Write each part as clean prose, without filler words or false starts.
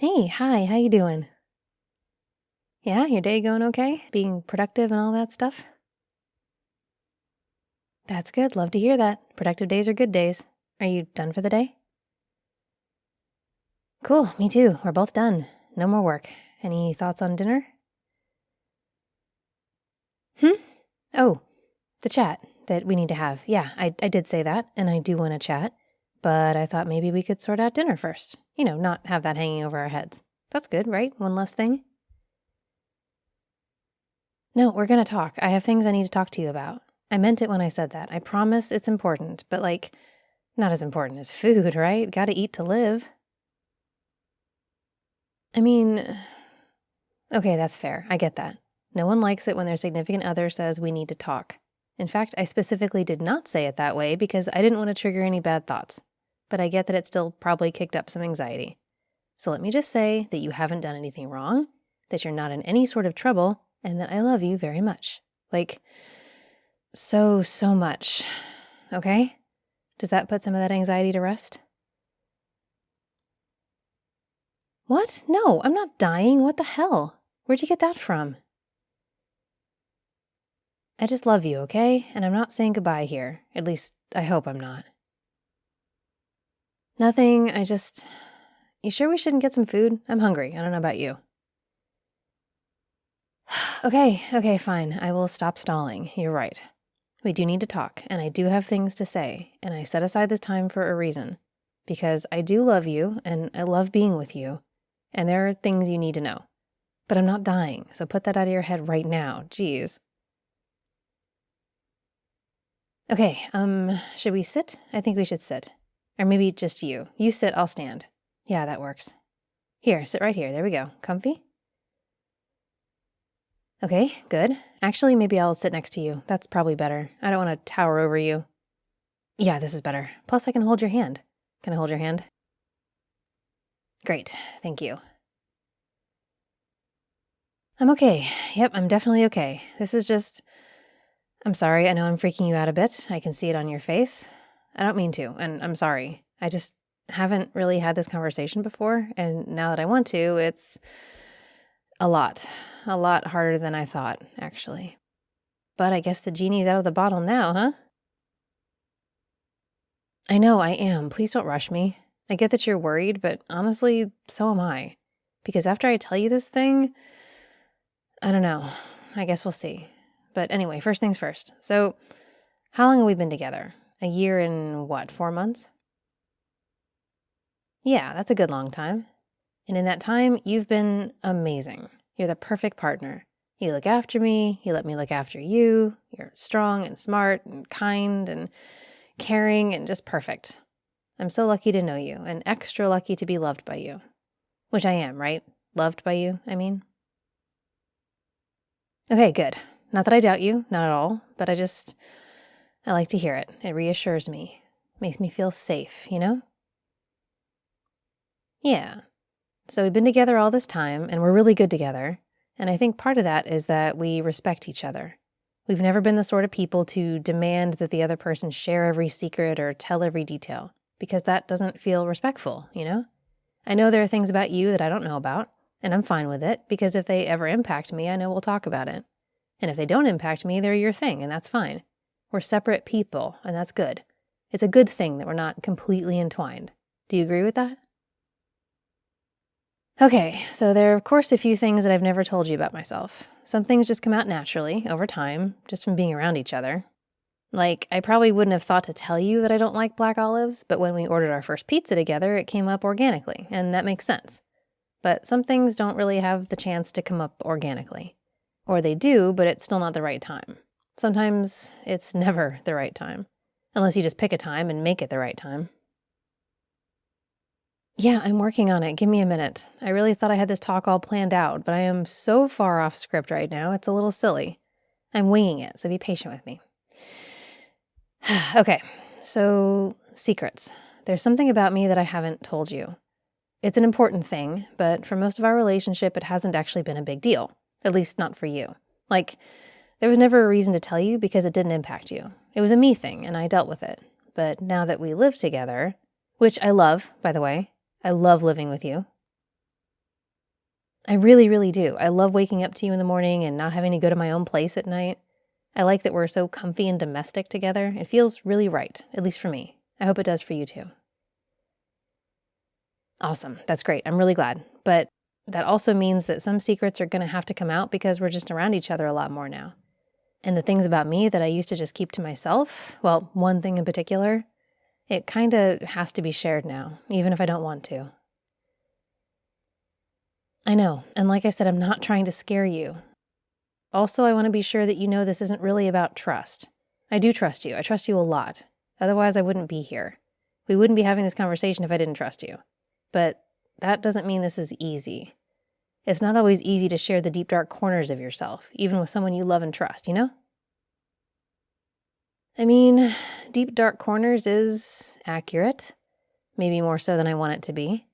Hey, hi, how you doing? Yeah, your day going okay? Being productive and all that stuff? That's good. Love to hear that. Productive days are good days. Are you done for the day? Cool, me too. We're both done. No more work. Any thoughts on dinner? Oh, the chat that we need to have. Yeah, I did say that, and I do want to chat, but I thought maybe we could sort out dinner first. Not have that hanging over our heads. That's good, right? One less thing. No, we're gonna talk. I have things I need to talk to you about. I meant it when I said that. I promise it's important, but not as important as food, right? Gotta eat to live. I mean, okay, that's fair. I get that. No one likes it when their significant other says we need to talk. In fact, I specifically did not say it that way because I didn't want to trigger any bad thoughts. But I get that it still probably kicked up some anxiety. So let me just say that you haven't done anything wrong, that you're not in any sort of trouble, and that I love you very much. So much. Okay? Does that put some of that anxiety to rest? What? No, I'm not dying. What the hell? Where'd you get that from? I just love you, okay? And I'm not saying goodbye here. At least, I hope I'm not. Nothing, You sure we shouldn't get some food? I'm hungry. I don't know about you. Okay, fine. I will stop stalling. You're right. We do need to talk, and I do have things to say, and I set aside this time for a reason. Because I do love you, and I love being with you, and there are things you need to know. But I'm not dying, so put that out of your head right now. Jeez. Okay, should we sit? I think we should sit. Or maybe just you. You sit, I'll stand. Yeah, that works. Here, sit right here. There we go. Comfy? Okay, good. Actually, maybe I'll sit next to you. That's probably better. I don't want to tower over you. Yeah, this is better. Plus, I can hold your hand. Can I hold your hand? Great, thank you. I'm okay. Yep, I'm definitely okay. This is just... I'm sorry, I know I'm freaking you out a bit. I can see it on your face. I don't mean to, and I'm sorry. I just haven't really had this conversation before, and now that I want to, it's a lot harder than I thought, actually. But I guess the genie's out of the bottle now, huh? I know, I am. Please don't rush me. I get that you're worried, but honestly, so am I. Because after I tell you this thing, I don't know. I guess we'll see. But anyway, first things first. So, how long have we been together? A year and what, 4 months? Yeah, that's a good long time. And in that time, you've been amazing. You're the perfect partner. You look after me, you let me look after you. You're strong and smart and kind and caring and just perfect. I'm so lucky to know you and extra lucky to be loved by you. Which I am, right? Loved by you, I mean. Okay, good. Not that I doubt you, not at all, but I like to hear it. It reassures me. Makes me feel safe, you know? Yeah. So we've been together all this time, and we're really good together. And I think part of that is that we respect each other. We've never been the sort of people to demand that the other person share every secret or tell every detail, because that doesn't feel respectful, you know? I know there are things about you that I don't know about, and I'm fine with it, because if they ever impact me, I know we'll talk about it. And if they don't impact me, they're your thing, and that's fine. We're separate people, and that's good. It's a good thing that we're not completely entwined. Do you agree with that? Okay, so there are, of course, a few things that I've never told you about myself. Some things just come out naturally, over time, just from being around each other. Like, I probably wouldn't have thought to tell you that I don't like black olives, but when we ordered our first pizza together, it came up organically, and that makes sense. But some things don't really have the chance to come up organically. Or they do, but it's still not the right time. Sometimes it's never the right time. Unless you just pick a time and make it the right time. Yeah, I'm working on it. Give me a minute. I really thought I had this talk all planned out, but I am so far off script right now, it's a little silly. I'm winging it, so be patient with me. Okay, so secrets. There's something about me that I haven't told you. It's an important thing, but for most of our relationship, it hasn't actually been a big deal. At least not for you. There was never a reason to tell you because it didn't impact you. It was a me thing, and I dealt with it. But now that we live together, which I love, by the way, I love living with you. I really, really do. I love waking up to you in the morning and not having to go to my own place at night. I like that we're so comfy and domestic together. It feels really right, at least for me. I hope it does for you too. Awesome. That's great. I'm really glad. But that also means that some secrets are going to have to come out because we're just around each other a lot more now. And the things about me that I used to just keep to myself, well, one thing in particular, it kind of has to be shared now, even if I don't want to. I know. And like I said, I'm not trying to scare you. Also, I want to be sure that you know this isn't really about trust. I do trust you. I trust you a lot. Otherwise, I wouldn't be here. We wouldn't be having this conversation if I didn't trust you. But that doesn't mean this is easy. It's not always easy to share the deep, dark corners of yourself, even with someone you love and trust, you know? I mean, deep, dark corners is accurate. Maybe more so than I want it to be.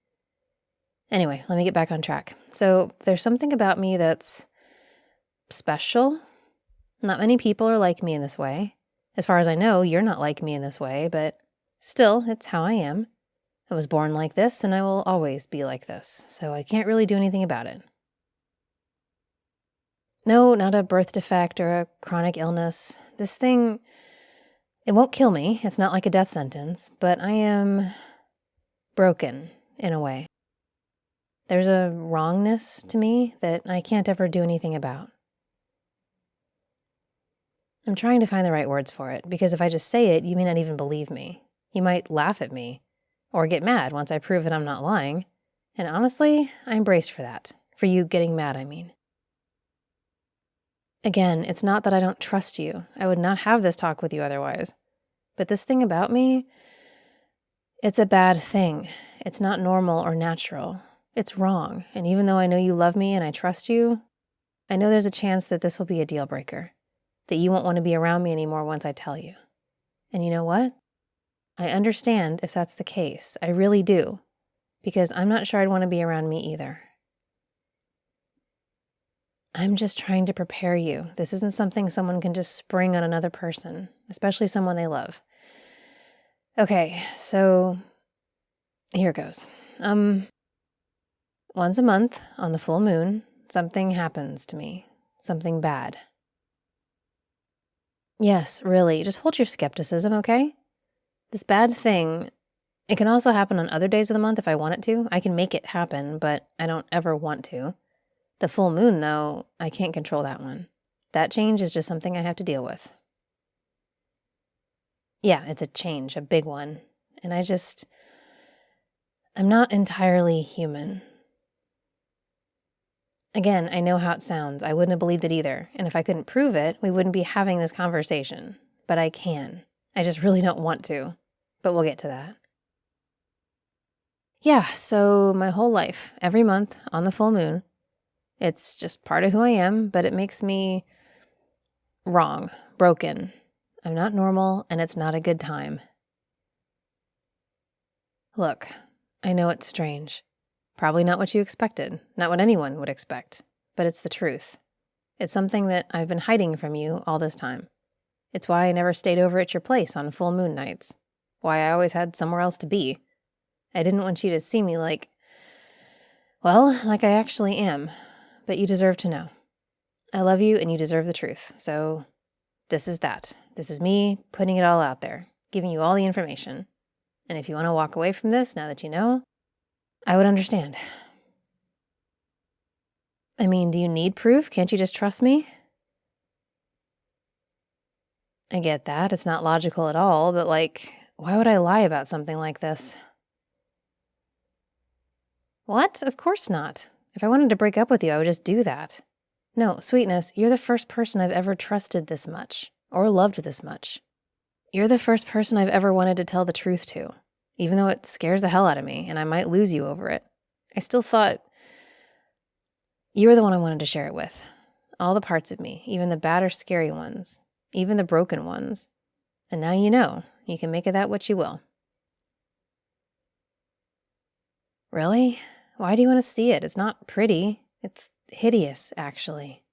Anyway, let me get back on track. So there's something about me that's special. Not many people are like me in this way. As far as I know, you're not like me in this way, but still, it's how I am. I was born like this, and I will always be like this, so I can't really do anything about it. No, not a birth defect or a chronic illness. This thing, it won't kill me. It's not like a death sentence, but I am broken in a way. There's a wrongness to me that I can't ever do anything about. I'm trying to find the right words for it, because if I just say it, you may not even believe me. You might laugh at me, or get mad once I prove that I'm not lying. And honestly, I'm braced for that. For you getting mad, I mean. Again, it's not that I don't trust you. I would not have this talk with you otherwise. But this thing about me, it's a bad thing. It's not normal or natural. It's wrong. And even though I know you love me and I trust you, I know there's a chance that this will be a deal breaker. That you won't want to be around me anymore once I tell you. And you know what? I understand if that's the case. I really do. Because I'm not sure I'd want to be around me either. I'm just trying to prepare you. This isn't something someone can just spring on another person, especially someone they love. Okay, so here goes. Once a month on the full moon, something happens to me. Something bad. Yes, really. Just hold your skepticism, okay? This bad thing, it can also happen on other days of the month if I want it to. I can make it happen, but I don't ever want to. The full moon, though, I can't control that one. That change is just something I have to deal with. Yeah, it's a change, a big one. And I'm not entirely human. Again, I know how it sounds. I wouldn't have believed it either. And if I couldn't prove it, we wouldn't be having this conversation. But I can. I just really don't want to. But we'll get to that. Yeah, so my whole life, every month on the full moon, it's just part of who I am, but it makes me wrong, broken. I'm not normal, and it's not a good time. Look, I know it's strange. Probably not what you expected, not what anyone would expect, but it's the truth. It's something that I've been hiding from you all this time. It's why I never stayed over at your place on full moon nights. Why I always had somewhere else to be. I didn't want you to see me like I actually am. But you deserve to know. I love you and you deserve the truth. So this is that. This is me putting it all out there, giving you all the information. And if you want to walk away from this now that you know, I would understand. I mean, do you need proof? Can't you just trust me? I get that. It's not logical at all, but why would I lie about something like this? What? Of course not. If I wanted to break up with you, I would just do that. No, sweetness, you're the first person I've ever trusted this much, or loved this much. You're the first person I've ever wanted to tell the truth to, even though it scares the hell out of me, and I might lose you over it. I still thought you were the one I wanted to share it with. All the parts of me, even the bad or scary ones, even the broken ones. And now you know, you can make of that what you will. Really? Why do you want to see it? It's not pretty. It's hideous, actually.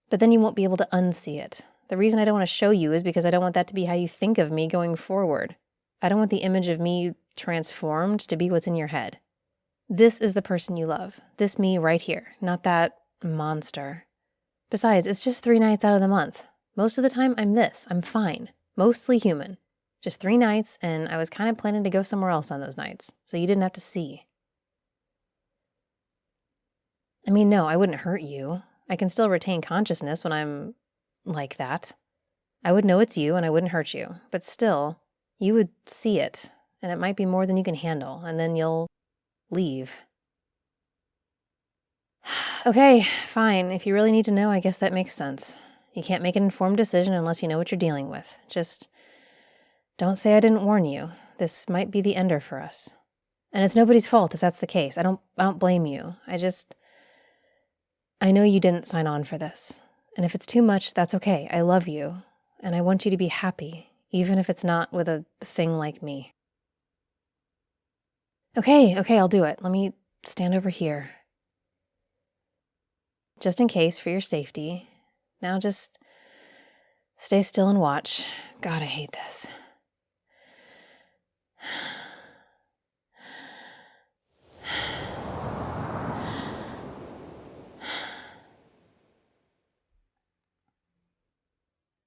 But then you won't be able to unsee it. The reason I don't want to show you is because I don't want that to be how you think of me going forward. I don't want the image of me transformed to be what's in your head. This is the person you love. This me right here, not that monster. Besides, it's just 3 nights out of the month. Most of the time, I'm this. I'm fine. Mostly human. Just 3 nights, and I was kind of planning to go somewhere else on those nights, so you didn't have to see. I mean, no, I wouldn't hurt you. I can still retain consciousness when I'm like that. I would know it's you, and I wouldn't hurt you. But still, you would see it, and it might be more than you can handle, and then you'll leave. Okay, fine. If you really need to know, I guess that makes sense. You can't make an informed decision unless you know what you're dealing with. Just don't say I didn't warn you. This might be the ender for us. And it's nobody's fault if that's the case. I don't blame you. I know you didn't sign on for this. And if it's too much, that's okay. I love you. And I want you to be happy, even if it's not with a thing like me. Okay, I'll do it. Let me stand over here. Just in case, for your safety. Now just stay still and watch. God, I hate this.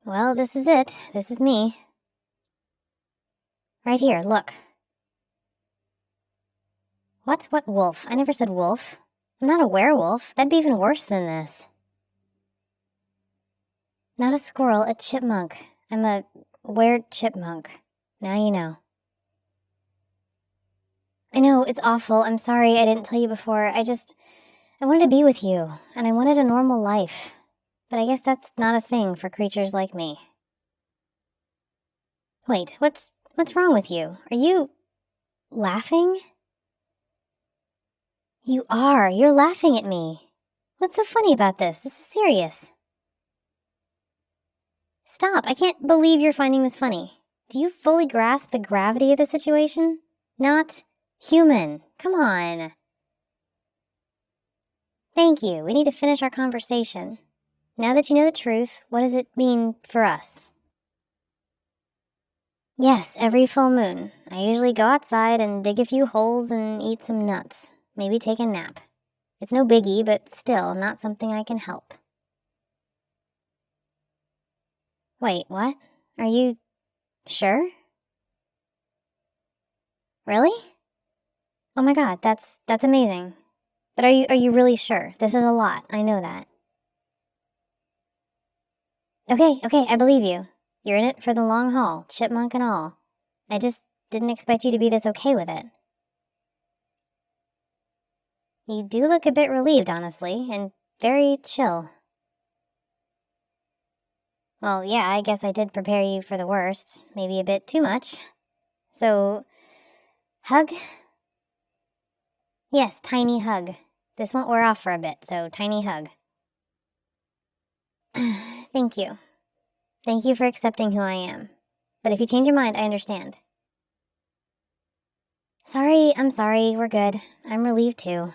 Well, this is it. This is me. Right here, look. What? What wolf? I never said wolf. I'm not a werewolf. That'd be even worse than this. Not a squirrel, a chipmunk. I'm a were-chipmunk. Now you know. I know, it's awful. I'm sorry I didn't tell you before. I wanted to be with you, and I wanted a normal life. But I guess that's not a thing for creatures like me. Wait, what's wrong with you? Are you laughing? You are. You're laughing at me. What's so funny about this? This is serious. Stop. I can't believe you're finding this funny. Do you fully grasp the gravity of the situation? Not human. Come on. Thank you. We need to finish our conversation. Now that you know the truth, what does it mean for us? Yes, every full moon. I usually go outside and dig a few holes and eat some nuts. Maybe take a nap. It's no biggie, but still not something I can help. Wait, what? Are you sure? Really? Oh my god, that's amazing. But are you really sure? This is a lot, I know that. Okay, I believe you. You're in it for the long haul, chipmunk and all. I just didn't expect you to be this okay with it. You do look a bit relieved, honestly, and very chill. Well, yeah, I guess I did prepare you for the worst, maybe a bit too much. So, hug? Yes, tiny hug. This won't wear off for a bit, so tiny hug. Thank you. Thank you for accepting who I am. But if you change your mind, I understand. I'm sorry, we're good. I'm relieved too.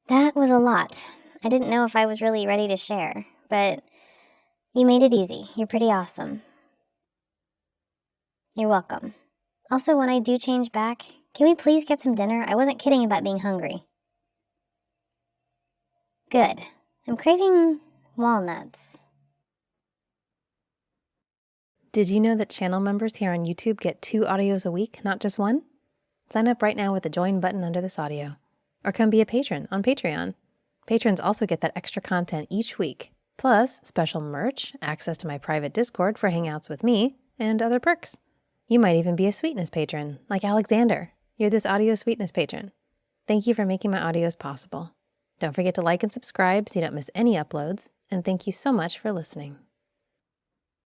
That was a lot. I didn't know if I was really ready to share, but you made it easy. You're pretty awesome. You're welcome. Also, when I do change back, can we please get some dinner? I wasn't kidding about being hungry. Good. I'm craving walnuts. Did you know that channel members here on YouTube get 2 audios a week, not just 1? Sign up right now with the join button under this audio. Or come be a patron on Patreon. Patrons also get that extra content each week, plus special merch, access to my private Discord for hangouts with me, and other perks. You might even be a sweetness patron, like Alexander. You're this audio sweetness patron. Thank you for making my audios possible. Don't forget to like and subscribe so you don't miss any uploads, and thank you so much for listening.